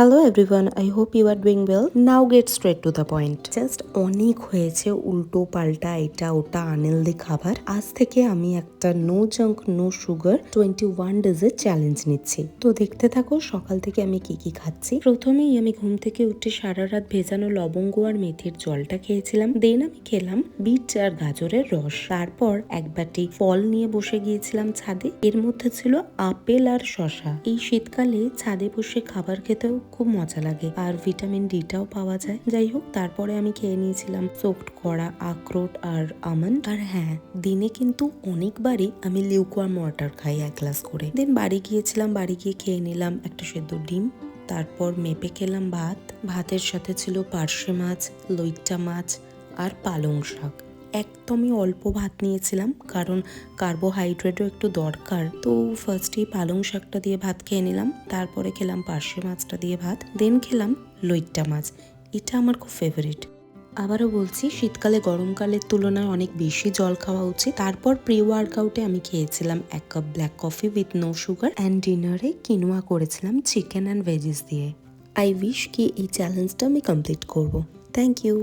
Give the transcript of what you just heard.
Hello everyone, I hope you are doing well. Now get straight to the point. Just অনেক হয়েছে উল্টো পাল্টা এটা ওটা আনহেলদি খাবার। আজ থেকে আমি একটা নো জাঙ্ক নো সুগার 21 ডেজের চ্যালেঞ্জ নিচ্ছি। তো দেখতে থাকো সকাল থেকে আমি কি কি খাচ্ছি। প্রথমেই আমি ঘুম থেকে উঠে সারা রাত ভেজানো লবঙ্গ আর মেথির জলটা খেয়েছিলাম। দেন আমি খেলাম বিট আর গাজরের রস। তারপর এক বাটি ফল নিয়ে বসে গিয়েছিলাম ছাদে। এর মধ্যে ছিল আপেল আর শশা। এই শীতকালে ছাদে বসে খাবার খেতেও খুব মজা লাগে আর ভিটামিন ডিটাও পাওয়া যায়। যাই হোক, তারপরে আমি খেয়ে নিয়েছিলাম সোকড করা আখরোট আর আমন্ড। আর হ্যাঁ, দিনে কিন্তু অনেকবারই আমি লিউকওয়ার্ম ওয়াটার খাই 1 গ্লাস করে। দেন বাড়ি গিয়েছিলাম, বাড়ি গিয়ে খেয়ে নিলাম একটা সেদ্ধ ডিম। তারপর মেপে খেলাম ভাত। ভাতের সাথে ছিল পার্শে মাছ, লইট্টা মাছ আর পালং শাক। একদমই অল্প ভাত নিয়েছিলাম কারণ কার্বোহাইড্রেটও একটু দরকার। তো ফার্স্টেই পালং শাকটা দিয়ে ভাত খেয়ে নিলাম, তারপরে খেলাম পার্শে মাছটা দিয়ে ভাত, দেন খেলাম লইট্টা মাছ। এটা আমার খুব ফেভারিট। আবারও বলছি, শীতকালে গরমকালের তুলনায় অনেক বেশি জল খাওয়া উচিত। তারপর প্রি ওয়ার্কআউটে আমি খেয়েছিলাম 1 cup black coffee with no sugar and ডিনারে কিনোয়া করেছিলাম চিকেন অ্যান্ড ভেজিস দিয়ে। আই উইশ কি এই চ্যালেঞ্জটা আমি কমপ্লিট করব। Thank you.